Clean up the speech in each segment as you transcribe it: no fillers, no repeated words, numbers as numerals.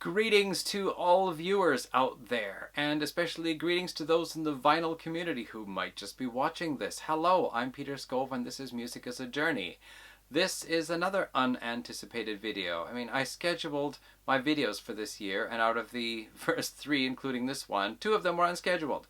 Greetings to all viewers out there, and especially greetings to those in the vinyl community who might just be watching this. Hello, I'm Peter Scove and this is Music as a Journey. This is another unanticipated video. I mean, I scheduled my videos for this year, and out of the first 3, including this one, 2 of them were unscheduled.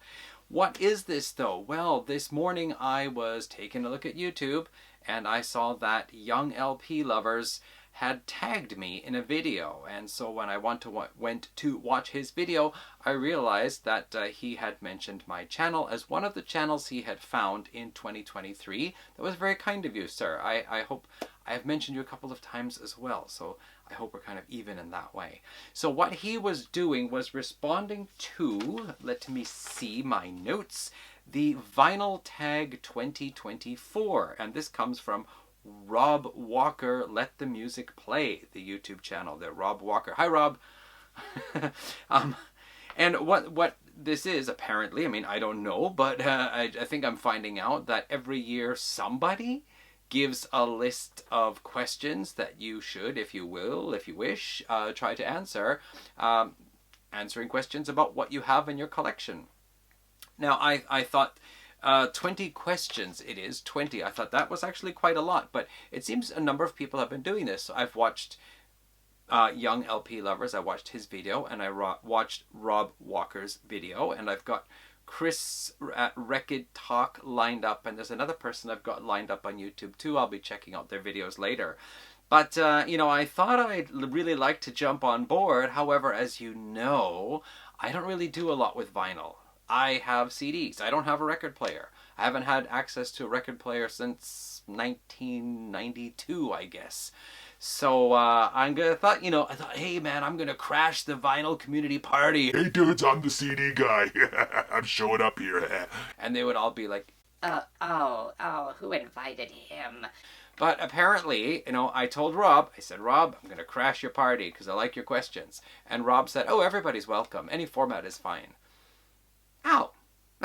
What is this though? Well, this morning I was taking a look at YouTube and I saw that Young LP Lovers had tagged me in a video, and so when I went to watch his video, I realized that he had mentioned my channel as one of the channels he had found in 2023. That was very kind of you, sir. I hope I have mentioned you a couple of times as well, so I hope we're kind of even in that way. So what he was doing was responding to, let me see my notes, the Vinyl Tag 2024, and this comes from Rob Walker Let the Music Play, the YouTube channel there. Rob Walker. Hi, Rob. And what this is, apparently, I mean, I don't know, but I think I'm finding out that every year somebody gives a list of questions that you should, if you wish, try to answer, answering questions about what you have in your collection. Now, I thought 20 questions it is, 20. I thought that was actually quite a lot, but it seems a number of people have been doing this. So I've watched Young LP Lovers, I watched his video, and I watched Rob Walker's video, and I've got Chris at Record Talk lined up, and there's another person I've got lined up on YouTube too. I'll be checking out their videos later. But, you know, I thought I'd really like to jump on board. However, as you know, I don't really do a lot with vinyl. I have CDs. I don't have a record player. I haven't had access to a record player since 1992, I guess. So I thought, hey man, I'm gonna crash the vinyl community party. Hey dudes, I'm the CD guy. I'm showing up here. And they would all be like, who invited him? But apparently, I told Rob, I said, Rob, I'm gonna crash your party because I like your questions. And Rob said, oh, everybody's welcome. Any format is fine. Oh,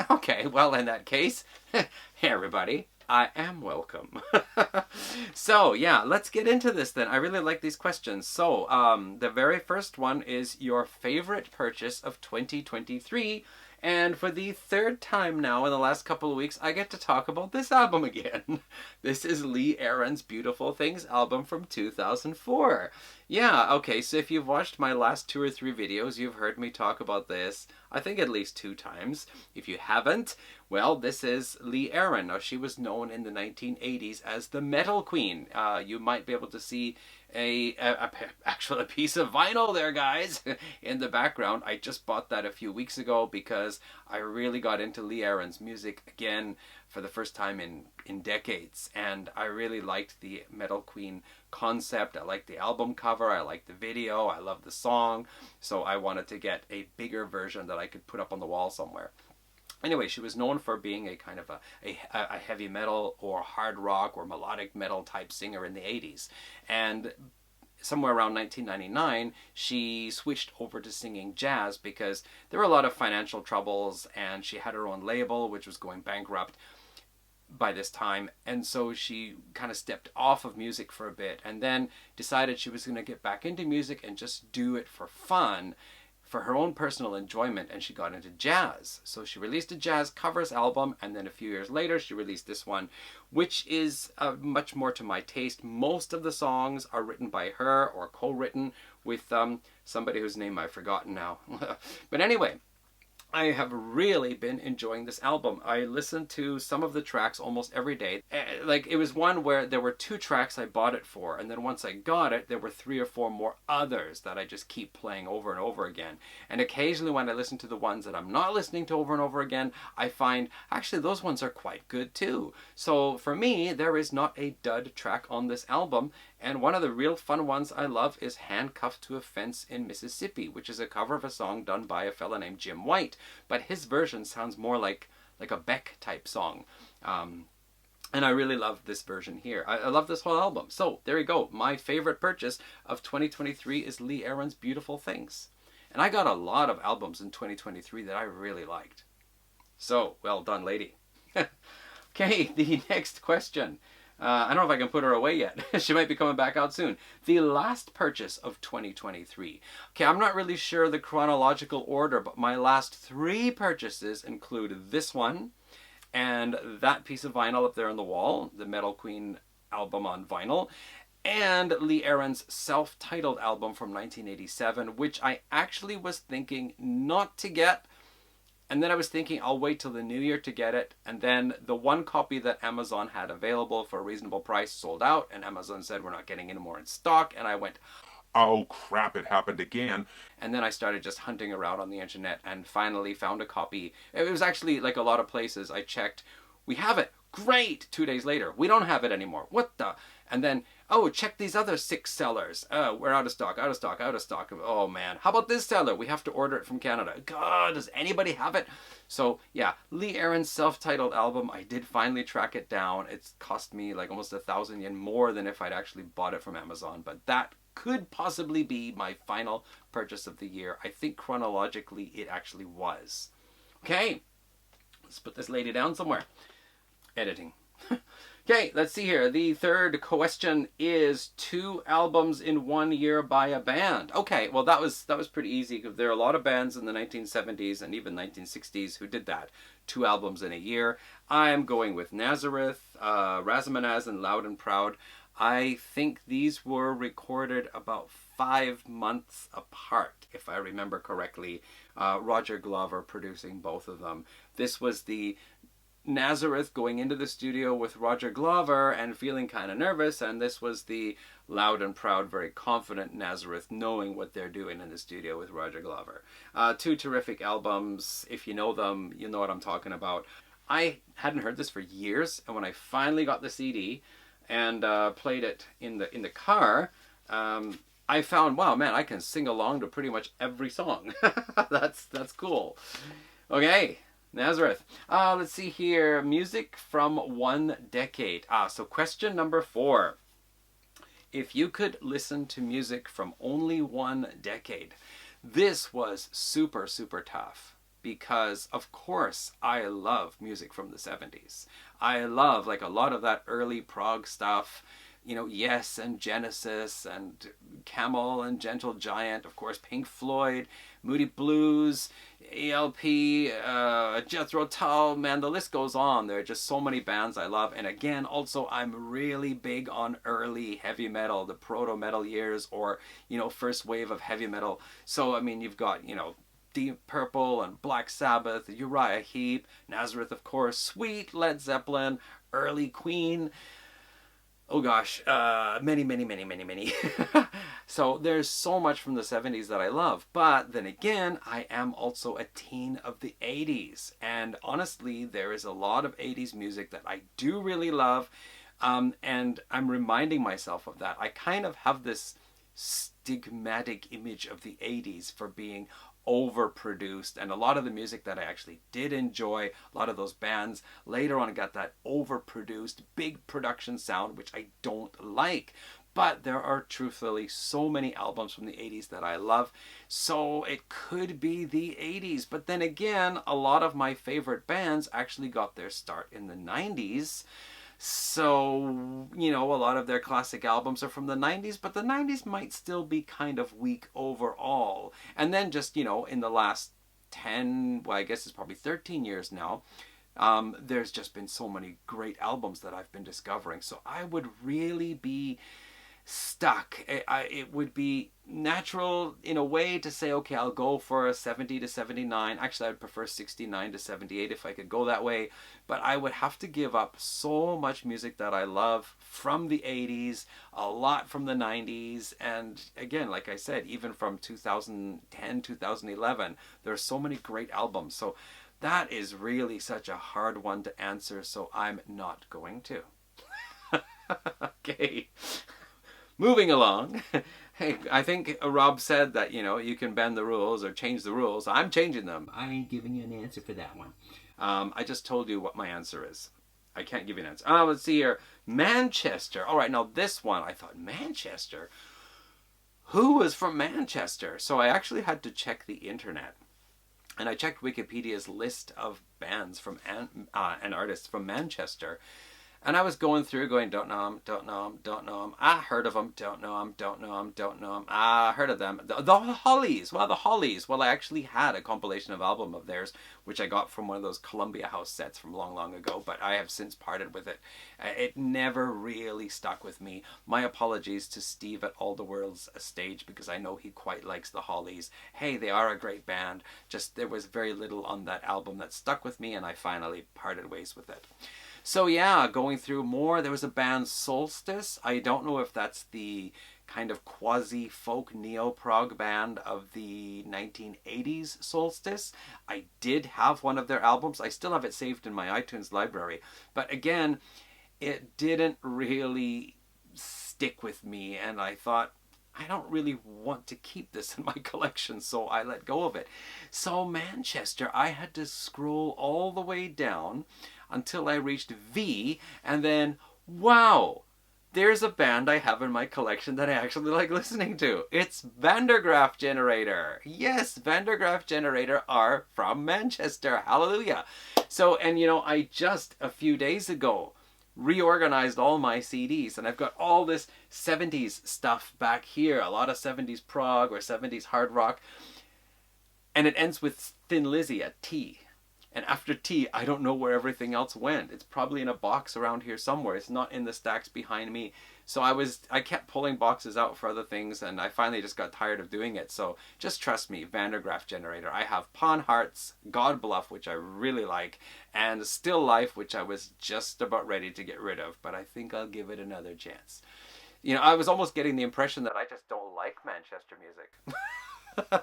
okay, well in that case, hey everybody, I am welcome. So yeah, let's get into this then. I really like these questions. So the very first one is your favorite purchase of 2023. And for the 3rd time now in the last couple of weeks, I get to talk about this album again. This is Lee Aaron's Beautiful Things album from 2004. Yeah, okay, so if you've watched my last 2 or 3 videos, you've heard me talk about this, I think at least 2 times. If you haven't, well, this is Lee Aaron. Now, she was known in the 1980s as the Metal Queen. You might be able to see actually a piece of vinyl there, guys, in the background. I just bought that a few weeks ago because I really got into Lee Aaron's music again for the first time in decades, and I really liked the Metal Queen concept. I liked the album cover, I liked the video, I loved the song, so I wanted to get a bigger version that I could put up on the wall somewhere. Anyway, she was known for being a kind of a heavy metal or hard rock or melodic metal type singer in the 80s. And somewhere around 1999, she switched over to singing jazz because there were a lot of financial troubles and she had her own label, which was going bankrupt by this time. And so she kind of stepped off of music for a bit and then decided she was going to get back into music and just do it for fun, for her own personal enjoyment, and she got into jazz. So she released a jazz covers album, and then a few years later she released this one, which is much more to my taste. Most of the songs are written by her or co-written with somebody whose name I've forgotten now. But anyway, I have really been enjoying this album. I listened to some of the tracks almost every day. Like, it was one where there were 2 tracks I bought it for, and then once I got it, there were 3 or 4 more others that I just keep playing over and over again. And occasionally when I listen to the ones that I'm not listening to over and over again, I find, actually, those ones are quite good too. So for me, there is not a dud track on this album, and one of the real fun ones I love is Handcuffed to a Fence in Mississippi, which is a cover of a song done by a fella named Jim White. But his version sounds more like a Beck type song. And I really love this version here. I love this whole album. So there you go. My favorite purchase of 2023 is Lee Aaron's Beautiful Things. And I got a lot of albums in 2023 that I really liked. So, well done, lady. Okay, the next question. I don't know if I can put her away yet. She might be coming back out soon. The last purchase of 2023. Okay, I'm not really sure the chronological order, but my last 3 purchases include this one and that piece of vinyl up there on the wall, the Metal Queen album on vinyl, and Lee Aaron's self-titled album from 1987, which I actually was thinking not to get. And then I was thinking I'll wait till the new year to get it. And then the one copy that Amazon had available for a reasonable price sold out. And Amazon said, we're not getting any more in stock. And I went, Oh crap, it happened again. and then I started just hunting around on the internet and finally found a copy. It was actually like a lot of places I checked. We have it. Great. 2 days later, we don't have it anymore. What the? And then, oh, check these other 6 sellers. We're out of stock, out of stock, out of stock. Oh man, how about this seller? We have to order it from Canada. God, does anybody have it? So yeah, Lee Aaron's self-titled album, I did finally track it down. It's cost me like almost 1,000 yen more than if I'd actually bought it from Amazon, but that could possibly be my final purchase of the year. I think chronologically it actually was. Okay, let's put this lady down somewhere. Editing. Okay, let's see here. The third question is 2 albums in 1 year by a band. Okay, well that was pretty easy because there are a lot of bands in the 1970s and even 1960s who did that. 2 albums in a year. I'm going with Nazareth, Razamanaz, and Loud and Proud. I think these were recorded about 5 months apart, if I remember correctly. Roger Glover producing both of them. This was the Nazareth going into the studio with Roger Glover and feeling kind of nervous, and this was the Loud and Proud, very confident Nazareth knowing what they're doing in the studio with Roger Glover. 2 terrific albums. If you know them, you know what I'm talking about. I hadn't heard this for years, and when I finally got the CD and played it in the car, I found, wow, man, I can sing along to pretty much every song. That's cool. Okay. Nazareth. Let's see here. Music from 1 decade. So question number 4. If you could listen to music from only 1 decade, this was super, super tough because, of course, I love music from the 70s. I love, like, a lot of that early prog stuff. You know, Yes and Genesis and Camel and Gentle Giant, of course, Pink Floyd, Moody Blues, ELP, Jethro Tull, man, the list goes on. There are just so many bands I love. And again, also, I'm really big on early heavy metal, the proto-metal years, or, you know, first wave of heavy metal. So, I mean, you've got, you know, Deep Purple and Black Sabbath, Uriah Heep, Nazareth, of course, Sweet, Led Zeppelin, early Queen. Oh gosh, many. So there's so much from the 70s that I love. But then again, I am also a teen of the 80s. And honestly, there is a lot of 80s music that I do really love. And I'm reminding myself of that. I kind of have this stigmatic image of the 80s for being overproduced, and a lot of the music that I actually did enjoy, a lot of those bands later on got that overproduced big production sound, which I don't like. But there are truthfully so many albums from the 80s that I love, so it could be the 80s. But then again, a lot of my favorite bands actually got their start in the 90s. So, you know, a lot of their classic albums are from the 90s, but the 90s might still be kind of weak overall. And then just, you know, in the last 10, well, I guess it's probably 13 years now, there's just been so many great albums that I've been discovering. So I would really be stuck. It would be natural in a way to say, okay, I'll go for a 70 to 79. Actually, I'd prefer 69 to 78 if I could go that way. But I would have to give up so much music that I love from the 80s, a lot from the 90s, and again, like I said, even from 2010, 2011, there are so many great albums. So that is really such a hard one to answer, so I'm not going to. Okay. Moving along, hey, I think Rob said that, you know, you can bend the rules or change the rules. I'm changing them. I ain't giving you an answer for that one. I just told you what my answer is. I can't give you an answer. Let's see here. Manchester. All right, now this one, I thought, Manchester? Who was from Manchester? So I actually had to check the internet. And I checked Wikipedia's list of bands from and artists from Manchester. And I was going through going, don't know them, don't know them, don't know them. I heard of them, don't know them, don't know them, don't know them. I heard of them. The Hollies. Well, the Hollies. Well, I actually had a compilation of album of theirs, which I got from one of those Columbia House sets from long, long ago, but I have since parted with it. It never really stuck with me. My apologies to Steve at All the World's Stage, because I know he quite likes the Hollies. Hey, they are a great band. Just there was very little on that album that stuck with me, and I finally parted ways with it. So yeah, going through more, there was a band Solstice. I don't know if that's the kind of quasi-folk neo-prog band of the 1980s Solstice. I did have one of their albums. I still have it saved in my iTunes library. But again, it didn't really stick with me, and I thought, I don't really want to keep this in my collection, so I let go of it. So Manchester, I had to scroll all the way down until I reached V, and then, wow, there's a band I have in my collection that I actually like listening to. It's Vandergraaf Generator. Yes, Vandergraaf Generator are from Manchester. Hallelujah. So, and you know, I just a few days ago reorganized all my CDs, and I've got all this 70s stuff back here, a lot of 70s prog or 70s hard rock, and it ends with Thin Lizzy at T. And after T, I don't know where everything else went. It's probably in a box around here somewhere. It's not in the stacks behind me. So I kept pulling boxes out for other things, and I finally just got tired of doing it. So just trust me, Vandergraaf Generator. I have Pawn Hearts, God Bluff, which I really like, and Still Life, which I was just about ready to get rid of, but I think I'll give it another chance. You know, I was almost getting the impression that I just don't like Manchester music.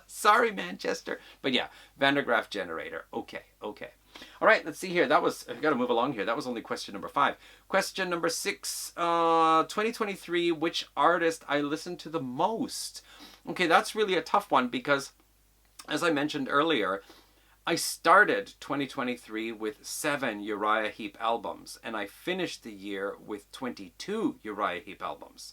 Sorry, Manchester. But yeah, Vandergraaf Generator. Okay. All right, let's see here. I've got to move along here. That was only question number 5. Question number 6, 2023, which artist I listened to the most? Okay, that's really a tough one because, as I mentioned earlier, I started 2023 with 7 Uriah Heep albums, and I finished the year with 22 Uriah Heep albums.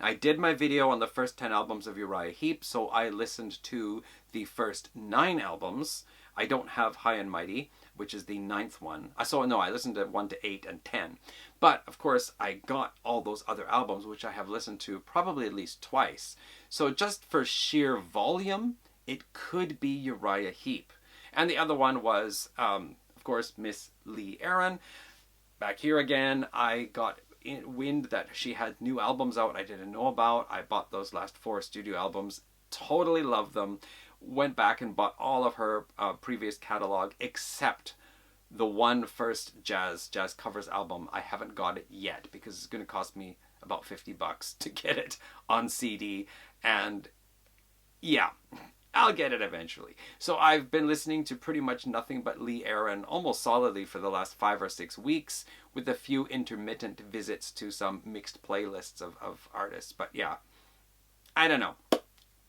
I did my video on the first 10 albums of Uriah Heep, so I listened to the first 9 albums. I don't have High and Mighty, which is the 9th one. So no, I listened to 1 to 8 and 10. But, of course, I got all those other albums, which I have listened to probably at least twice. So just for sheer volume, it could be Uriah Heep. And the other one was, of course, Miss Lee Aaron. Back here again, I got wind that she had new albums out I didn't know about. I bought those last 4 studio albums, totally loved them, went back and bought all of her previous catalog except the one first jazz covers album. I haven't got it yet because it's going to cost me about $50 to get it on CD, and yeah, I'll get it eventually. So I've been listening to pretty much nothing but Lee Aaron almost solidly for the last 5 or 6 weeks, with a few intermittent visits to some mixed playlists of artists. But yeah, I don't know.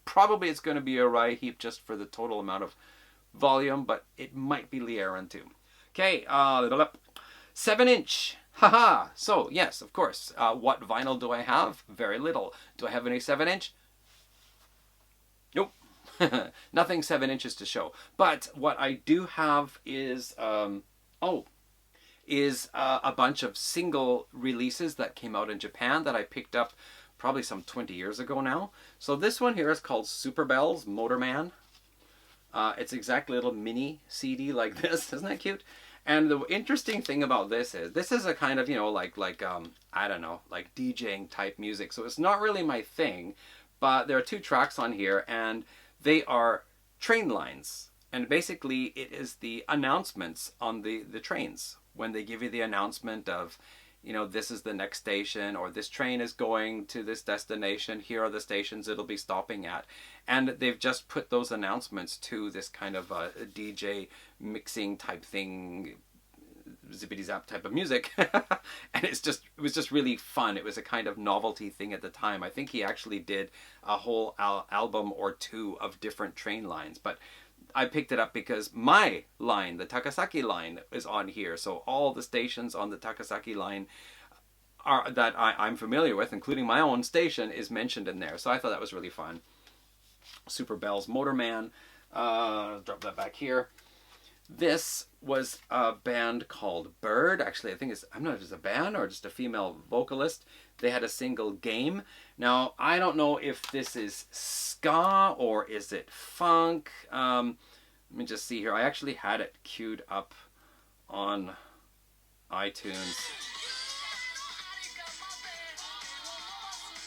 Probably it's going to be Uriah Heep just for the total amount of volume, but it might be Lee Aaron too. Okay, 7-inch. Haha. So yes, of course. What vinyl do I have? Very little. Do I have any 7-inch? Nope. Nothing 7 inches to show. But what I do have is a bunch of single releases that came out in Japan that I picked up probably some 20 years ago now. So this one here is called Super Bells Motorman. It's exactly a little mini CD like this. Isn't that cute? And the interesting thing about this is a kind of, you know, like I don't know, like DJing type music. So it's not really my thing, but there are 2 tracks on here, and they are train lines. And basically it is the announcements on the trains. When they give you the announcement of, you know, this is the next station, or this train is going to this destination, here are the stations it'll be stopping at. And they've just put those announcements to this kind of a DJ mixing type thing, zippity zap type of music. And it was just really fun. It was a kind of novelty thing at the time. I think he actually did a whole album or 2 of different train lines, but I picked it up because my line, the Takasaki line, is on here. So all the stations on the Takasaki line that I'm familiar with, including my own station, is mentioned in there. So I thought that was really fun. Super Bells Motorman. Drop that back here. This was a band called Bird. Actually, I think I'm not sure if it's a band or just a female vocalist. They had a single, Game. Now, I don't know if this is ska or is it funk. Let me just see here. I actually had it queued up on iTunes.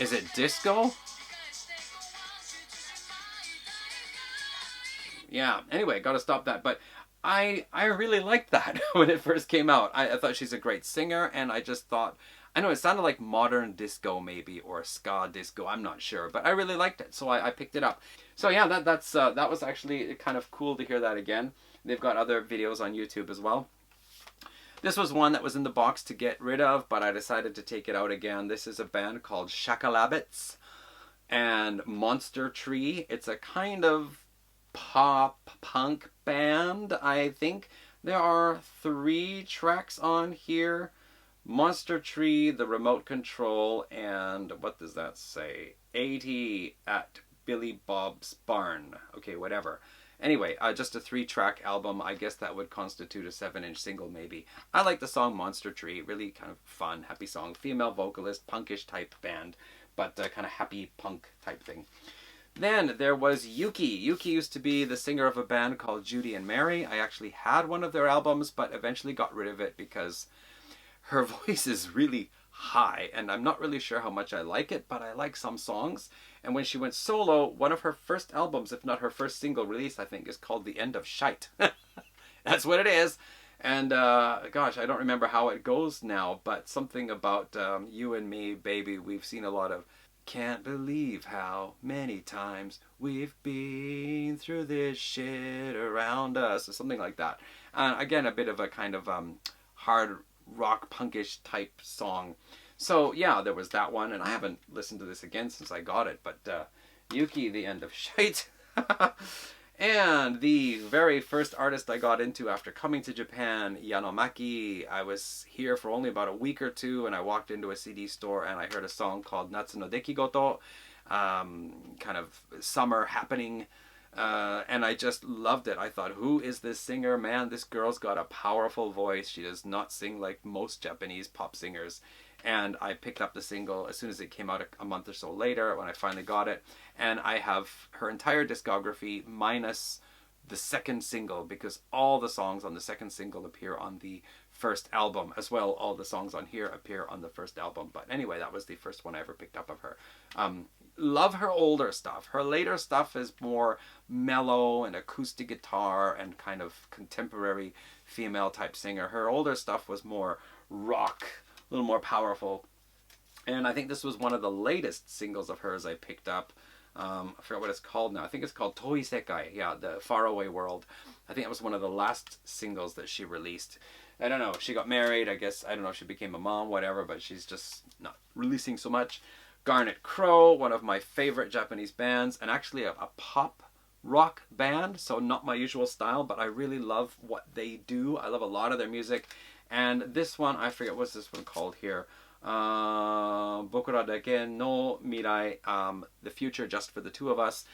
Is it disco? Yeah, anyway, gotta stop that. But I really liked that when it first came out. I thought she's a great singer, and I just thought, I know it sounded like modern disco maybe, or ska disco, I'm not sure, but I really liked it, so I picked it up. So yeah, that was actually kind of cool to hear that again. They've got other videos on YouTube as well. This was one that was in the box to get rid of, but I decided to take it out again. This is a band called Shakalabits and Monster Tree. It's a kind of pop punk band, I think. There are 3 tracks on here. Monster Tree, The Remote Control, and what does that say? 80 at Billy Bob's Barn. Okay, whatever. Anyway, just a 3-track album. I guess that would constitute a 7-inch single maybe. I like the song Monster Tree. Really kind of fun, happy song. Female vocalist, punkish type band, but kind of happy punk type thing. Then there was Yuki. Yuki used to be the singer of a band called Judy and Mary. I actually had one of their albums, but eventually got rid of it because her voice is really high, and I'm not really sure how much I like it, but I like some songs. And when she went solo, one of her first albums, if not her first single release, I think, is called The End of Shite. That's what it is. And gosh, I don't remember how it goes now, but something about you and me, baby, we've seen a lot of can't believe how many times we've been through this shit around us, or something like that. Again, a bit of a kind of hard rock punkish type song. So yeah, there was that one, and I haven't listened to this again since I got it, but Yuki, The End of Shite. And the very first artist I got into after coming to Japan, Yanomaki. I was here for only about a week or two, and I walked into a CD store and I heard a song called Natsu no Dekigoto, kind of summer happening, and I just loved it. I thought, who is this singer? Man, this girl's got a powerful voice. She does not sing like most Japanese pop singers. And I picked up the single as soon as it came out a month or so later when I finally got it. And I have her entire discography minus the second single, because all the songs on the second single appear on the first album as well. All the songs on here appear on the first album. But anyway, that was the first one I ever picked up of her. Love her older stuff. Her later stuff is more mellow and acoustic guitar and kind of contemporary female type singer. Her older stuff was more rock, a little more powerful. And I think this was one of the latest singles of hers I picked up. I forgot what it's called now. I think it's called Toi Sekai. Yeah, the Faraway World. I think it was one of the last singles that she released. I don't know. She got married. I guess, I don't know if she became a mom, whatever, but she's just not releasing so much. Garnet Crow, one of my favorite Japanese bands, and actually a pop rock band, so not my usual style, but I really love what they do. I love a lot of their music. And this one, I forget, what's this one called here? Bokura Dake no Mirai, The Future Just for the Two of Us.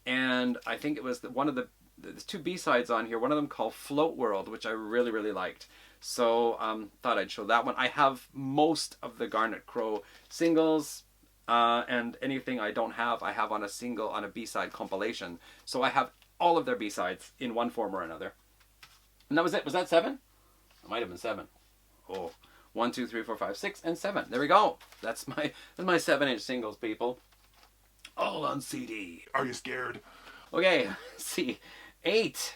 And I think it was one of there's 2 B-sides on here, one of them called Float World, which I really, really liked. So thought I'd show that one. I have most of the Garnet Crow singles, and anything I don't have, I have on a single, on a B-side compilation. So I have all of their B-sides in one form or another. And that was it. Was that 7? It might have been 7. Oh, 1, 2, 3, 4, 5, 6, and 7. There we go. That's my 7-inch singles, people. All on CD. Are you scared? Okay, let's see. 8.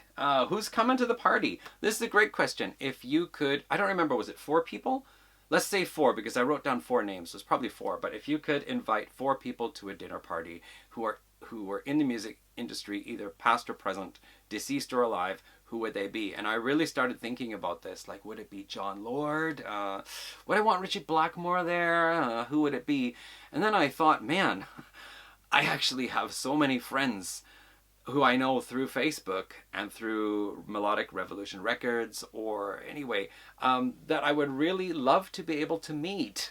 Who's coming to the party? This is a great question. If you could, I don't remember, was it 4 people? Let's say 4, because I wrote down 4 names, so it's probably 4. But if you could invite 4 people to a dinner party who are in the music industry, either past or present, deceased or alive, who would they be? And I really started thinking about this. Like, would it be John Lord? Would I want Richie Blackmore there? Who would it be? And then I thought, man, I actually have so many friends who I know through Facebook and through Melodic Revolution Records, or anyway, that I would really love to be able to meet.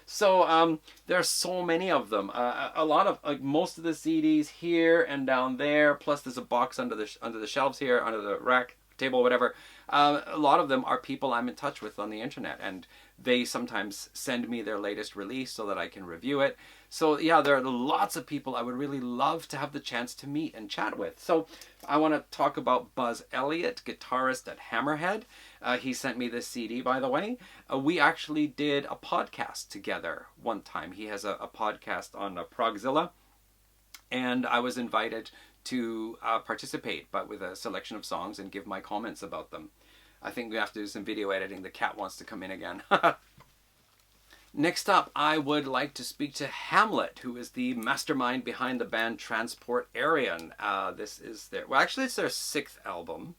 So there are so many of them. A lot of, like, most of the CDs here and down there. Plus, there's a box under the shelves here, under the rack table, whatever. A lot of them are people I'm in touch with on the internet, and they sometimes send me their latest release so that I can review it. So yeah, there are lots of people I would really love to have the chance to meet and chat with. So I want to talk about Buzz Elliott, guitarist at Hammerhead. He sent me this CD, by the way. We actually did a podcast together one time. He has a podcast on Progzilla, and I was invited to participate, but with a selection of songs and give my comments about them. I think we have to do some video editing. The cat wants to come in again. Next up, I would like to speak to Hamlet, who is the mastermind behind the band Transport Arian. This is their, well, actually it's their 6th album,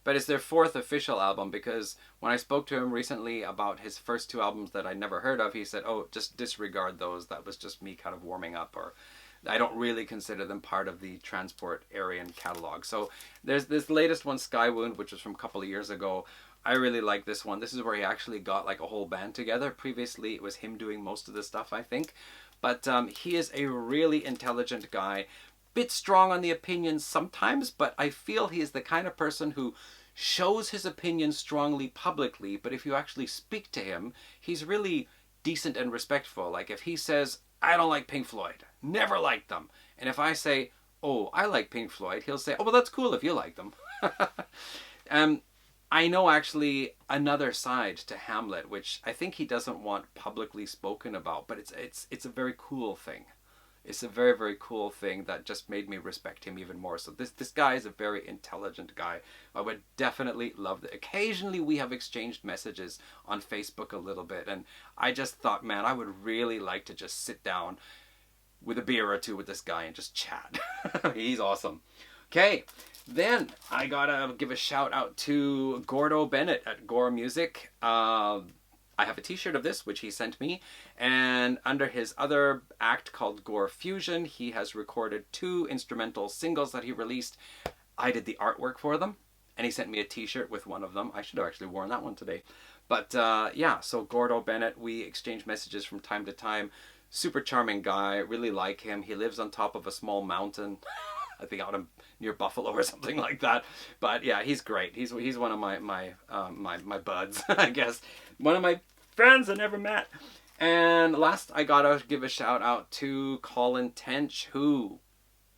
but it's their 4th official album, because when I spoke to him recently about his first 2 albums that I'd never heard of, he said, oh, just disregard those. That was just me kind of warming up, or I don't really consider them part of the Transport Arian catalog. So there's this latest one, Skywound, which was from a couple of years ago. I really like this one. This is where he actually got like a whole band together. Previously, it was him doing most of the stuff, I think. But he is a really intelligent guy. Bit strong on the opinions sometimes, but I feel he is the kind of person who shows his opinions strongly publicly, but if you actually speak to him, he's really decent and respectful. Like if he says, I don't like Pink Floyd, never liked them. And if I say, oh, I like Pink Floyd, he'll say, oh, well, that's cool if you like them. I know actually another side to Hamlet, which I think he doesn't want publicly spoken about, but it's a very cool thing. It's a very, very cool thing that just made me respect him even more. So this guy is a very intelligent guy. I would definitely love that. Occasionally we have exchanged messages on Facebook a little bit, and I just thought, man, I would really like to just sit down with a beer or two with this guy and just chat. He's awesome. Okay, then I gotta give a shout out to Gordo Bennett at Gore Music. I have a t-shirt of this, which he sent me, and under his other act called Gore Fusion, he has recorded 2 instrumental singles that he released. I did the artwork for them, and he sent me a t-shirt with one of them. I should have actually worn that one today. But yeah, so Gordo Bennett, we exchange messages from time to time. Super charming guy, really like him. He lives on top of a small mountain. I think out near Buffalo or something like that. But yeah, he's great. He's one of my buds, I guess. One of my friends I never met. And last, I gotta give a shout out to Colin Tench, who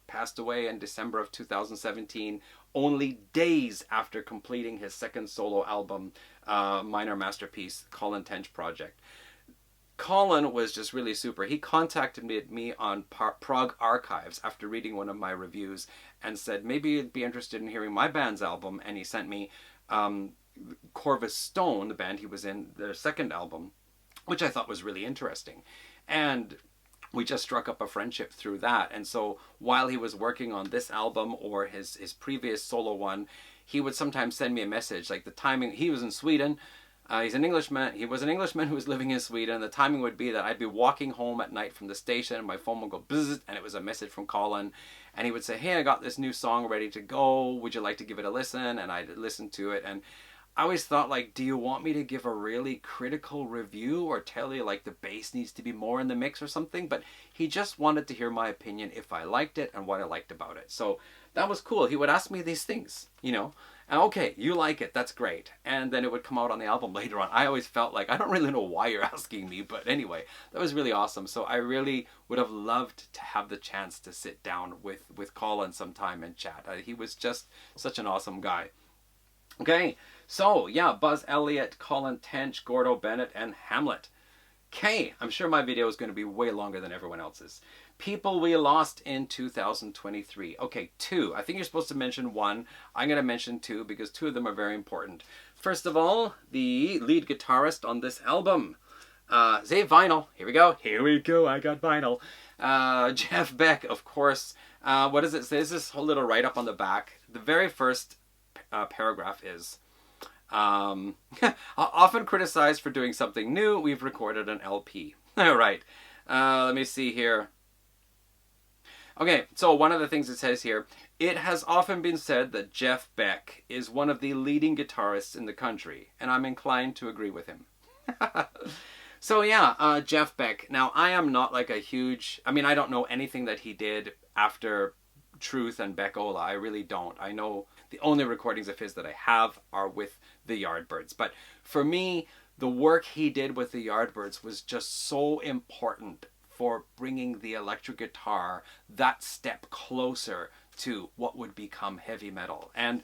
passed away in December of 2017, only days after completing his 2nd solo album, Minor Masterpiece, Colin Tench Project. Colin was just really super. He contacted me on Prog Archives after reading one of my reviews and said, maybe you'd be interested in hearing my band's album. And he sent me Corvus Stone, the band he was in, their 2nd album, which I thought was really interesting. And we just struck up a friendship through that. And so while he was working on this album or his previous solo one, he would sometimes send me a message. Like the timing, he was in Sweden. He's an Englishman. He was an Englishman who was living in Sweden. The timing would be that I'd be walking home at night from the station, and my phone would go bzzz, and it was a message from Colin. And he would say, hey, I got this new song ready to go. Would you like to give it a listen? And I'd listen to it. And I always thought, like, do you want me to give a really critical review or tell you, like, the bass needs to be more in the mix or something? But he just wanted to hear my opinion if I liked it and what I liked about it. So that was cool. He would ask me these things, you know. And okay, you like it, that's great. And then it would come out on the album later on. I always felt like, I don't really know why you're asking me, but anyway, that was really awesome. So I really would have loved to have the chance to sit down with Colin sometime and chat. He was just such an awesome guy. Okay, so yeah, Buzz Elliott, Colin Tench, Gordo Bennett, and Hamlet. Okay, I'm sure my video is going to be way longer than everyone else's. People we lost in 2023. Okay, 2. I think you're supposed to mention 1. I'm going to mention 2 because 2 of them are very important. First of all, the lead guitarist on this album. Say vinyl. Here we go. Here we go. I got vinyl. Jeff Beck, of course. What does it say? This is a little write-up on the back. The very first paragraph is, often criticized for doing something new, we've recorded an LP. All right. Let me see here. Okay, so one of the things it says here, it has often been said that Jeff Beck is one of the leading guitarists in the country, and I'm inclined to agree with him. So yeah, Jeff Beck. Now, I am not like a huge, I mean, I don't know anything that he did after Truth and Beck Ola. I really don't. I know the only recordings of his that I have are with the Yardbirds. But for me, the work he did with the Yardbirds was just so important for bringing the electric guitar that step closer to what would become heavy metal. And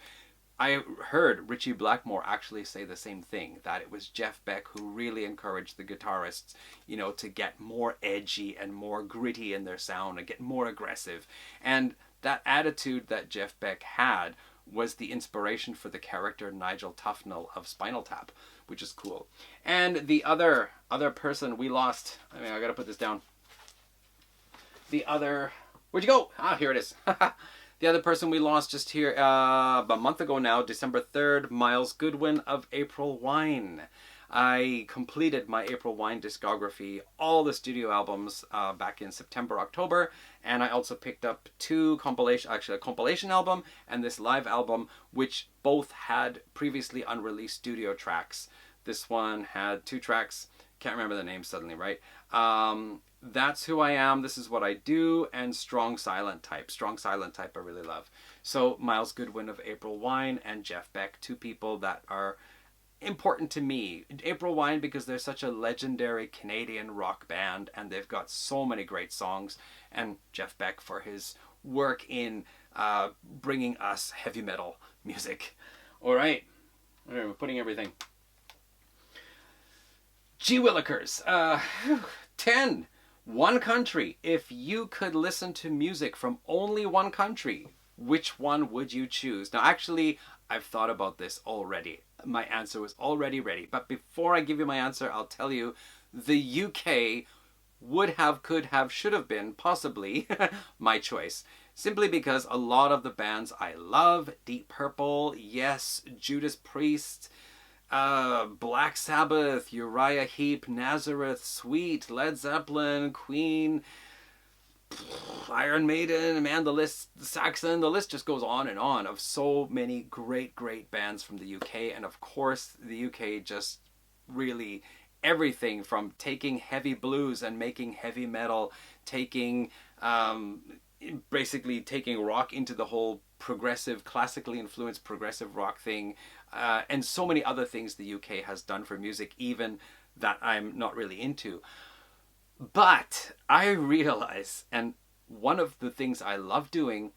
I heard Ritchie Blackmore actually say the same thing, that it was Jeff Beck who really encouraged the guitarists, you know, to get more edgy and more gritty in their sound and get more aggressive. And that attitude that Jeff Beck had was the inspiration for the character Nigel Tufnell of Spinal Tap, which is cool. And the other person we lost, I gotta put this down. Where'd you go? Ah, here it is. The other person we lost just here about a month ago now, December 3rd, Miles Goodwin of April Wine. I completed my April Wine discography, all the studio albums back in September, October, and I also picked up a compilation album and this live album, which both had previously unreleased studio tracks. This one had 2 tracks, can't remember the name suddenly, right? That's Who I Am, This Is What I Do, and Strong Silent Type. Strong Silent Type I really love. So Miles Goodwin of April Wine and Jeff Beck, 2 people that are important to me. April Wine because they're such a legendary Canadian rock band and they've got so many great songs. And Jeff Beck for his work in bringing us heavy metal music. All right, we're putting everything. Gee Willikers, 10. One country. If you could listen to music from only one country, which one would you choose? Now, actually, I've thought about this already. My answer was already ready. But before I give you my answer, I'll tell you the UK would have, could have, should have been possibly my choice. Simply because a lot of the bands I love, Deep Purple, Yes, Judas Priest, Black Sabbath, Uriah Heep, Nazareth, Sweet, Led Zeppelin, Queen, Iron Maiden, Amanda List, Saxon, the list just goes on and on of so many great bands from the UK. And of course the UK just really everything from taking heavy blues and making heavy metal, taking basically taking rock into the whole progressive, classically influenced progressive rock thing, and so many other things the UK has done for music, even that I'm not really into. But I realize, and one of the things I love doing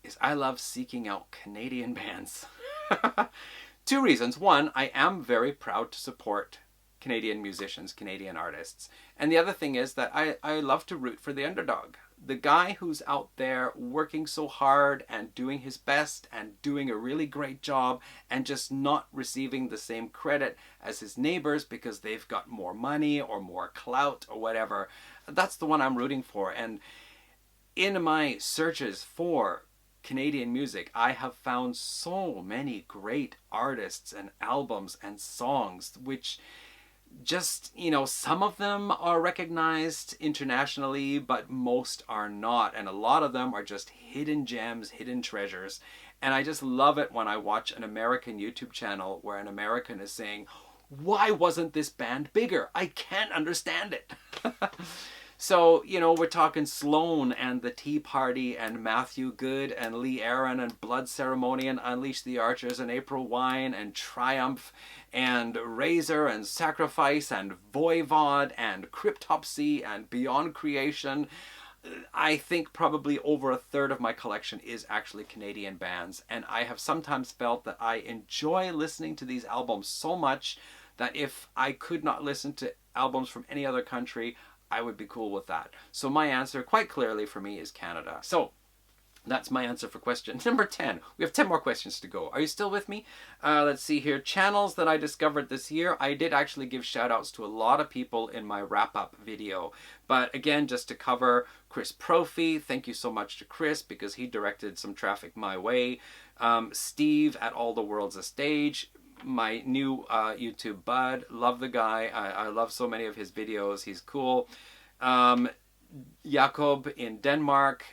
is I love seeking out Canadian bands. 2 reasons. One, I am very proud to support Canadian musicians, Canadian artists. And the other thing is that I love to root for the underdog. The guy who's out there working so hard and doing his best and doing a really great job and just not receiving the same credit as his neighbors because they've got more money or more clout or whatever. That's the one I'm rooting for. And in my searches for Canadian music, I have found so many great artists and albums and songs which just, you know, some of them are recognized internationally, but most are not. And a lot of them are just hidden gems, hidden treasures. And I just love it when I watch an American YouTube channel where an American is saying, why wasn't this band bigger? I can't understand it. So, you know, we're talking Sloan and the Tea Party and Matthew Good and Lee Aaron and Blood Ceremony and Unleash the Archers and April Wine and Triumph and Razor and Sacrifice and Voivod and Cryptopsy and Beyond Creation. I think probably over a third of my collection is actually Canadian bands, and I have sometimes felt that I enjoy listening to these albums so much that if I could not listen to albums from any other country, I would be cool with that. So my answer, quite clearly for me, is Canada. So that's my answer for question number 10. We have 10 more questions to go. Are you still with me? Let's see here. Channels that I discovered this year. I did actually give shout outs to a lot of people in my wrap-up video. But again, just to cover Chris Prophy, thank you so much to Chris because he directed some traffic my way. Steve at All the World's a Stage. My new YouTube bud, love the guy. I love so many of his videos. He's cool. Jakob in Denmark.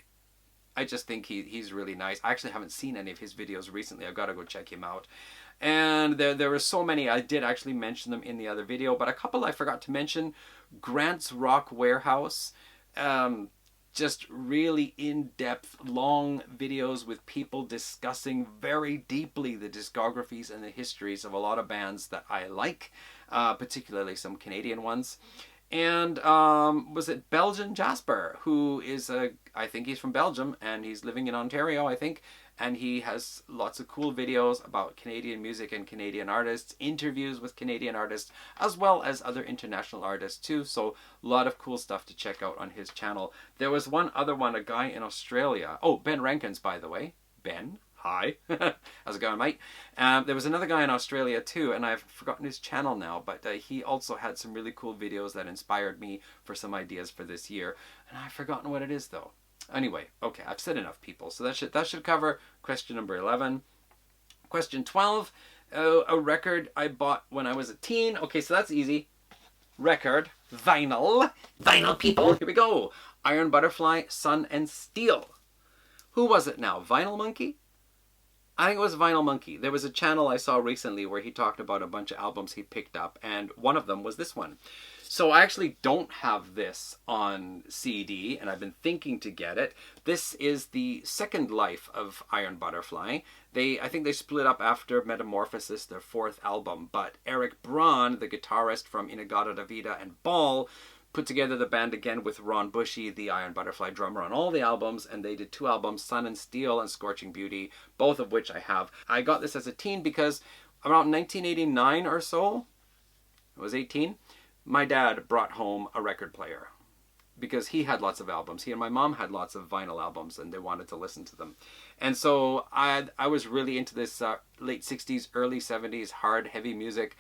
I just think he's really nice. I actually haven't seen any of his videos recently. I've got to go check him out. And there were so many. I did actually mention them in the other video, but a couple I forgot to mention. Grant's Rock Warehouse. just really in-depth, long videos with people discussing very deeply the discographies and the histories of a lot of bands that I like, particularly some Canadian ones. And was it Belgian Jasper, who is I think he's from Belgium, and he's living in Ontario, I think. And he has lots of cool videos about Canadian music and Canadian artists, interviews with Canadian artists, as well as other international artists too. So a lot of cool stuff to check out on his channel. There was one other one, a guy in Australia. Oh, Ben Rankins, by the way. Ben, hi. How's it going, mate? There was another guy in Australia too, and I've forgotten his channel now, but he also had some really cool videos that inspired me for some ideas for this year. And I've forgotten what it is though. Anyway, okay, I've said enough, people. So that should cover question number 11. Question 12, a record I bought when I was a teen. Okay, so that's easy. Record, vinyl. Vinyl people. Here we go. Iron Butterfly, Sun and Steel. Who was it now? Vinyl Monkey? I think it was Vinyl Monkey. There was a channel I saw recently where he talked about a bunch of albums he picked up, and one of them was this one. So I actually don't have this on CD, and I've been thinking to get it. This is the second life of Iron Butterfly. I think they split up after Metamorphosis, their fourth album, but Eric Braun, the guitarist from Inagata Davida and Ball, put together the band again with Ron Bushy, the Iron Butterfly drummer, on all the albums, and they did 2 albums, Sun and Steel and Scorching Beauty, both of which I have. I got this as a teen because around 1989 or so, I was 18, my dad brought home a record player because he had lots of albums. He and my mom had lots of vinyl albums, and they wanted to listen to them. And so I was really into this late 60s, early 70s hard, heavy music,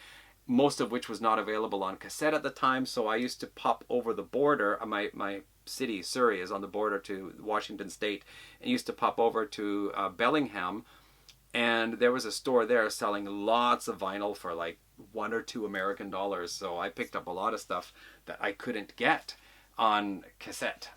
most of which was not available on cassette at the time. So I used to pop over the border. My city, Surrey, is on the border to Washington State, and used to pop over to Bellingham, and there was a store there selling lots of vinyl for like $1 or $2 American dollars. So I picked up a lot of stuff that I couldn't get on cassette.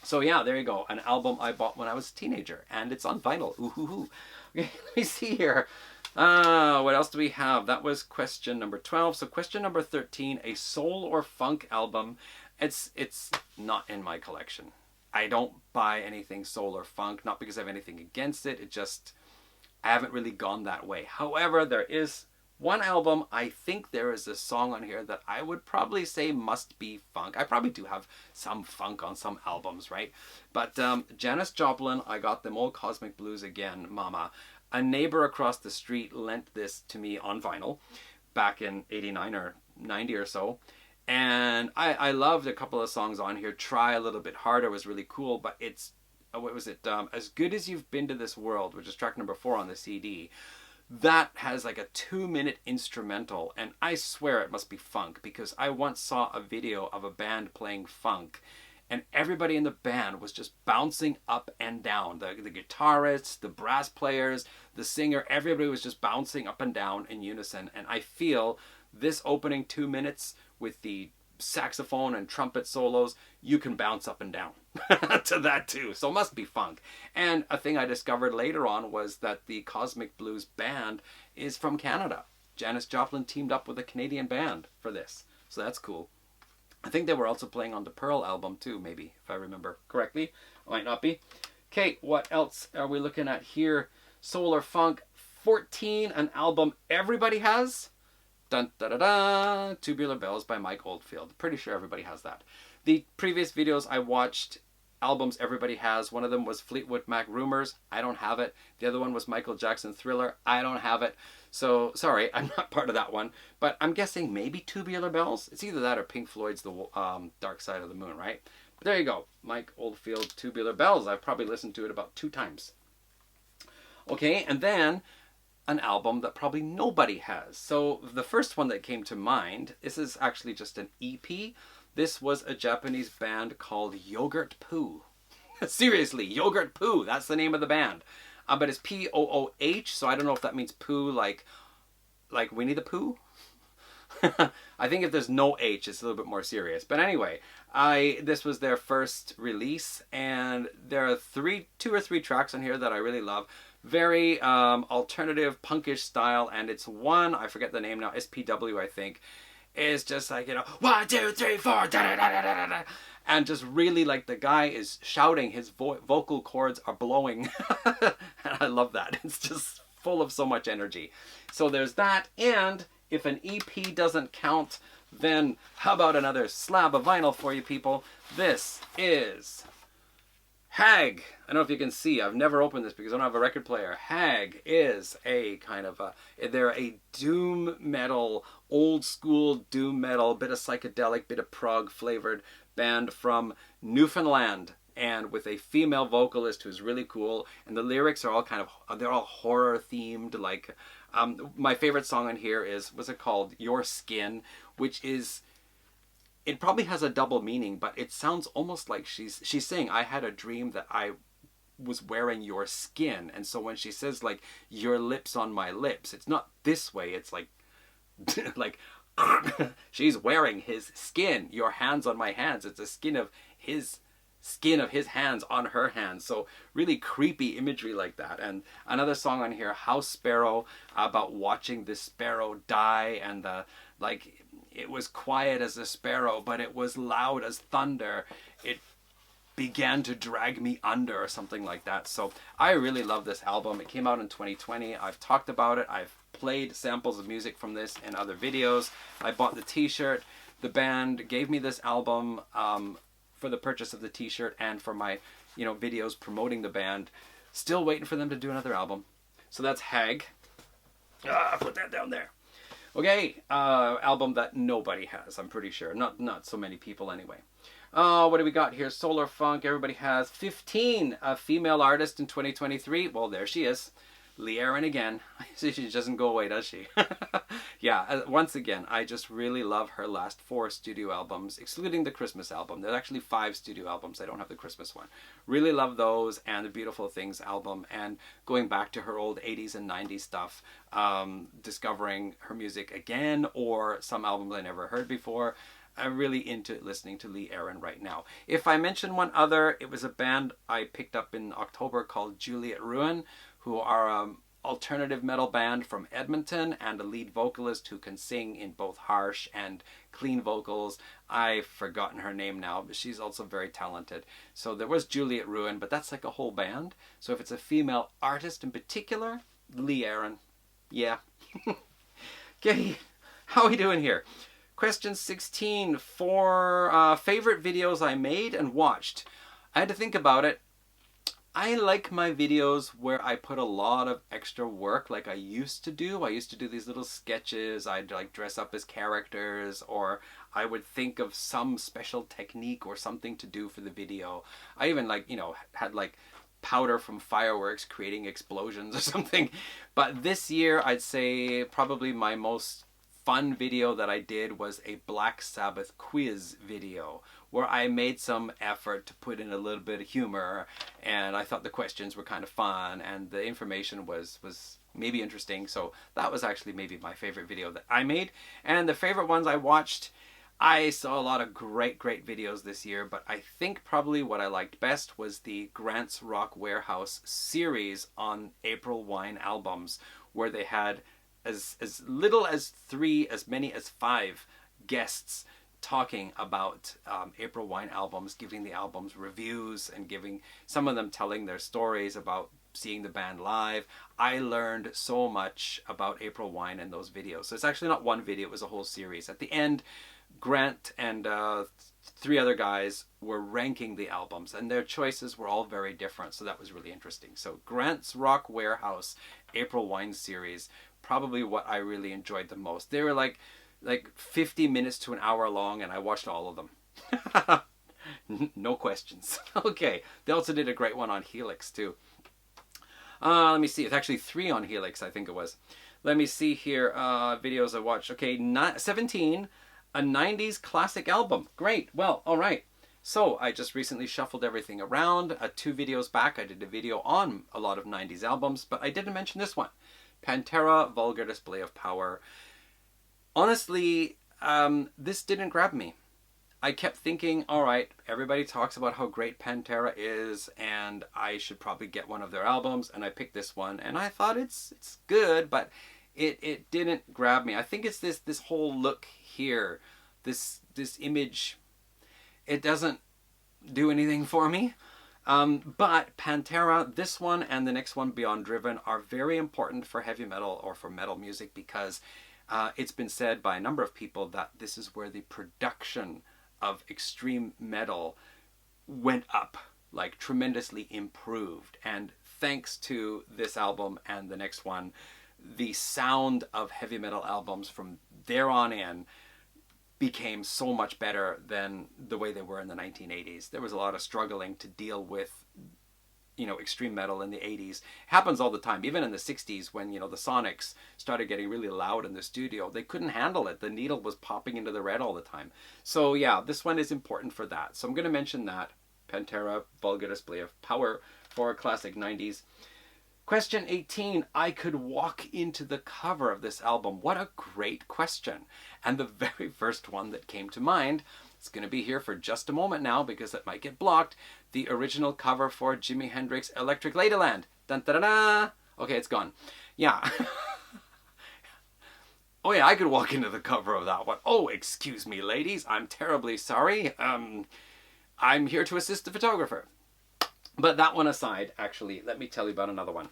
So yeah, there you go. An album I bought when I was a teenager, and it's on vinyl. Ooh hoo hoo. Okay, let me see here. What else do we have? That was question number 12. So question number 13, a soul or funk album. It's not in my collection. I don't buy anything soul or funk, not because I have anything against it. It just, I haven't really gone that way. However, there is one album, I think there is a song on here that I would probably say must be funk. I probably do have some funk on some albums, right? But Janis Joplin, I got them Old Cosmic Blues Again, Mama. A neighbor across the street lent this to me on vinyl back in 89 or 90 or so. And I loved a couple of songs on here. Try a Little Bit Harder was really cool, but it's, what was it? As Good As You've Been to This World, which is track number 4 on the CD. That has like a 2-minute instrumental, and I swear it must be funk, because I once saw a video of a band playing funk, and everybody in the band was just bouncing up and down. The guitarists, the brass players, the singer, everybody was just bouncing up and down in unison. And I feel this opening 2 minutes with the saxophone and trumpet solos, you can bounce up and down to that too. So it must be funk. And a thing I discovered later on was that the Cosmic Blues band is from Canada. Janis Joplin teamed up with a Canadian band for this. So that's cool. I think they were also playing on the Pearl album too, maybe, if I remember correctly. Might not be. Okay, what else are we looking at here? Soul or funk. 14, an album everybody has. Dun da da da. Tubular Bells by Mike Oldfield. Pretty sure everybody has that. The previous videos I watched, albums everybody has. One of them was Fleetwood Mac Rumors. I don't have it. The other one was Michael Jackson Thriller. I don't have it. So, sorry, I'm not part of that one. But I'm guessing maybe Tubular Bells. It's either that or Pink Floyd's The Dark Side of the Moon, right? But there you go. Mike Oldfield, Tubular Bells. I've probably listened to it about 2 times. Okay, and then an album that probably nobody has. So the first one that came to mind, this is actually just an EP. This was a Japanese band called Yogurt Poo. Seriously, Yogurt Poo. That's the name of the band. But it's P-O-O-H, so I don't know if that means poo like Winnie the Pooh. I think if there's no H, it's a little bit more serious. But anyway, this was their first release, and there are 2 or 3 tracks on here that I really love. Very alternative, punkish style, and it's one, I forget the name now, SPW I think. is just like, 1, 2, 3, 4, da da da da da da, and just really like the guy is shouting, his vocal cords are blowing. And I love that. It's just full of so much energy. So there's that. And if an EP doesn't count, then how about another slab of vinyl for you people? This is Hag. I don't know if you can see. I've never opened this because I don't have a record player. Hag is a kind of they're a doom metal, old school doom metal, bit of psychedelic, bit of prog flavored band from Newfoundland, and with a female vocalist who's really cool. And the lyrics are all they're all horror themed. Like, my favorite song on here is, what's it called? Your Skin, which is, it probably has a double meaning, but it sounds almost like she's saying, I had a dream that I was wearing your skin. And so when she says like, your lips on my lips, it's not this way. It's like, like, she's wearing his skin, your hands on my hands. It's the skin of his hands on her hands. So really creepy imagery like that. And another song on here, House Sparrow, about watching this sparrow die, and like, it was quiet as a sparrow, but it was loud as thunder. It began to drag me under, or something like that. So I really love this album. It came out in 2020. I've talked about it. I've played samples of music from this in other videos. I bought the t-shirt. The band gave me this album for the purchase of the t-shirt and for my videos promoting the band. Still waiting for them to do another album. So that's Hag. Put that down there. Okay, album that nobody has, I'm pretty sure. Not so many people anyway. What do we got here? Solar Funk, everybody has 15. A female artist in 2023. Well, there she is. Lee Aaron again. She doesn't go away, does she? Yeah, once again, I just really love her last 4 studio albums, excluding the Christmas album. There's actually 5 studio albums. I don't have the Christmas one. Really love those, and the Beautiful Things album, and going back to her old 80s and 90s stuff, discovering her music again, or some albums I never heard before. I'm really into listening to Lee Aaron right now. If I mention one other, it was a band I picked up in October called Juliet Ruin, who are an alternative metal band from Edmonton, and a lead vocalist who can sing in both harsh and clean vocals. I've forgotten her name now, but she's also very talented. So there was Juliet Ruin, but that's like a whole band. So if it's a female artist in particular, Lee Aaron. Yeah. Okay, how are we doing here? Question 16, for favorite videos I made and watched. I had to think about it. I like my videos where I put a lot of extra work, like I used to do. I used to do these little sketches. I'd like dress up as characters, or I would think of some special technique or something to do for the video. I even had like powder from fireworks creating explosions or something. But this year, I'd say probably my most fun video that I did was a Black Sabbath quiz video, where I made some effort to put in a little bit of humor, and I thought the questions were kind of fun, and the information was maybe interesting. So that was actually maybe my favorite video that I made. And the favorite ones I watched, I saw a lot of great videos this year, but I think probably what I liked best was the Grant's Rock Warehouse series on April Wine albums, where they had as little as 3, as many as 5 guests talking about April Wine albums, giving the albums reviews, and giving some of them telling their stories about seeing the band live. I learned so much about April Wine in those videos. So it's actually not one video, it was a whole series. At the end, Grant and 3 other guys were ranking the albums, and their choices were all very different, so that was really interesting. So Grant's Rock Warehouse April Wine series, probably what I really enjoyed the most. They were like 50 minutes to an hour long, and I watched all of them. No questions. Okay, they also did a great one on Helix too. Let me see, it's actually 3 on Helix, I think it was. Let me see here, videos I watched. Okay, 17, a 90s classic album. Great, well, all right. So I just recently shuffled everything around. 2 videos back, I did a video on a lot of 90s albums, but I didn't mention this one. Pantera, Vulgar Display of Power. Honestly, this didn't grab me. I kept thinking, all right, everybody talks about how great Pantera is, and I should probably get one of their albums, and I picked this one, and I thought it's good, but it didn't grab me. I think it's this whole look here, this image. It doesn't do anything for me. But Pantera, this one and the next one, Beyond Driven, are very important for heavy metal or for metal music because it's been said by a number of people that this is where the production of extreme metal went up, like tremendously improved. And thanks to this album and the next one, the sound of heavy metal albums from there on in became so much better than the way they were in the 1980s. There was a lot of struggling to deal with, extreme metal in the 80s. Happens all the time. Even in the 60s when, the Sonics started getting really loud in the studio, they couldn't handle it. The needle was popping into the red all the time. So yeah, this one is important for that. So I'm going to mention that. Pantera, vulgar display of power for classic 90s. Question 18, I could walk into the cover of this album. What a great question. And the very first one that came to mind, it's going to be here for just a moment now because it might get blocked. The original cover for Jimi Hendrix' Electric Ladyland. Dun, da, da, da. Okay, it's gone. Yeah. Oh yeah, I could walk into the cover of that one. Oh, excuse me, ladies. I'm terribly sorry. I'm here to assist the photographer. But that one aside, actually, let me tell you about another one.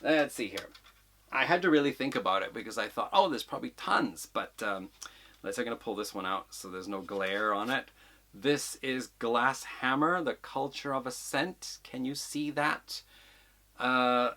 Let's see here. I had to really think about it because I thought, oh, there's probably tons. But I'm going to pull this one out so there's no glare on it. This is Glass Hammer, The Culture of Ascent. Can you see that?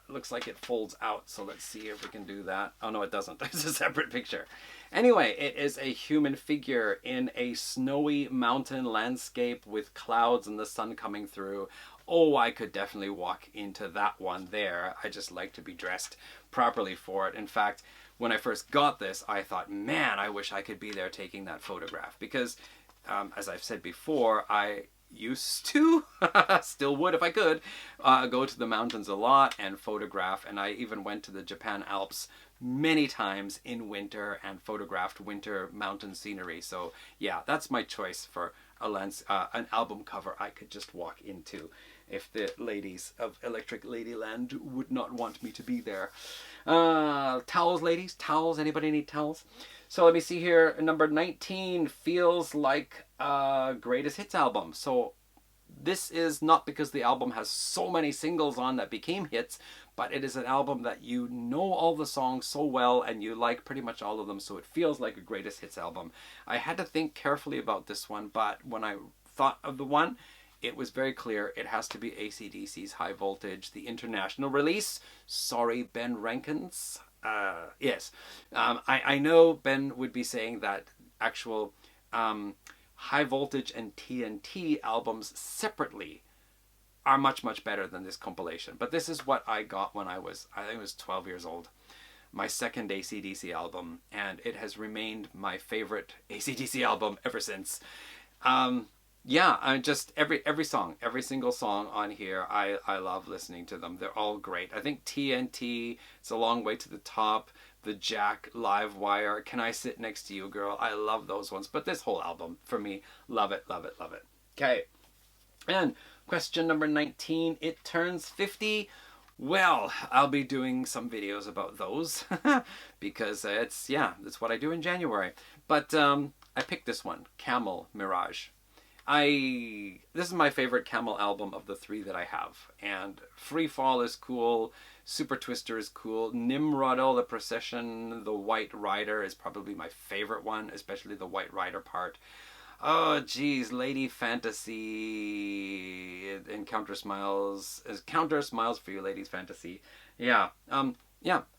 Looks like it folds out, so let's see if we can do that. Oh, no, it doesn't. It's a separate picture. Anyway, it is a human figure in a snowy mountain landscape with clouds and the sun coming through. Oh, I could definitely walk into that one there. I just like to be dressed properly for it. In fact, when I first got this, I thought, man, I wish I could be there taking that photograph. Because, as I've said before, I used to, still would if I could, go to the mountains a lot and photograph. And I even went to the Japan Alps many times in winter and photographed winter mountain scenery. So yeah, that's my choice for an album cover I could just walk into if the ladies of Electric Ladyland would not want me to be there. Towels, ladies? Towels? Anybody need towels? So let me see here. Number 19, Feels Like a Greatest Hits album. So this is not because the album has so many singles on that became hits, but it is an album that you know all the songs so well and you like pretty much all of them, so it feels like a greatest hits album. I had to think carefully about this one, but when I thought of the one, it was very clear it has to be AC/DC's High Voltage, the international release. Sorry, Ben Rankins. Yes. I know Ben would be saying that actual High Voltage and TNT albums separately are much, much better than this compilation. But this is what I got when I think it was 12 years old. My second AC/DC album, and it has remained my favorite AC/DC album ever since. Yeah, I just every song, every single song on here, I love listening to them. They're all great. I think TNT, It's a Long Way to the Top, The Jack, Live Wire, Can I Sit Next to You, Girl? I love those ones. But this whole album, for me, love it, love it, love it. Okay. And question number 19, it turns 50. Well, I'll be doing some videos about those because that's what I do in January. But I picked this one, Camel Mirage. This is my favorite Camel album of the three that I have. And Free Fall is cool, Super Twister is cool, Nimrod, The Procession, The White Rider is probably my favorite one, especially the White Rider part. Oh, geez, Lady Fantasy, Encounter Smiles for You, Ladies Fantasy. Yeah,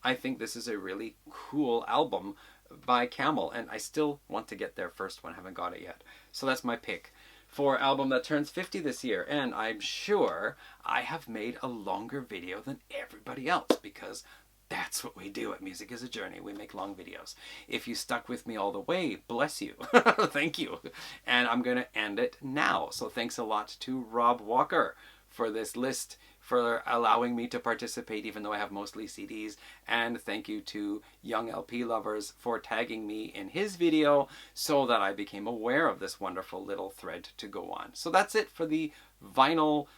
I think this is a really cool album by Camel, and I still want to get their first one, haven't got it yet. So that's my pick for album that turns 50 this year, and I'm sure I have made a longer video than everybody else because that's what we do at Music is a Journey. We make long videos. If you stuck with me all the way, bless you. Thank you. And I'm going to end it now. So thanks a lot to Rob Walker for this list, for allowing me to participate even though I have mostly CDs. And thank you to Young LP Lovers for tagging me in his video so that I became aware of this wonderful little thread to go on. So that's it for the vinyl,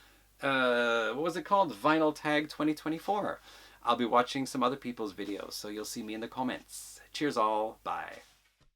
what was it called? Vinyl Tag 2024. I'll be watching some other people's videos, so you'll see me in the comments. Cheers all. Bye.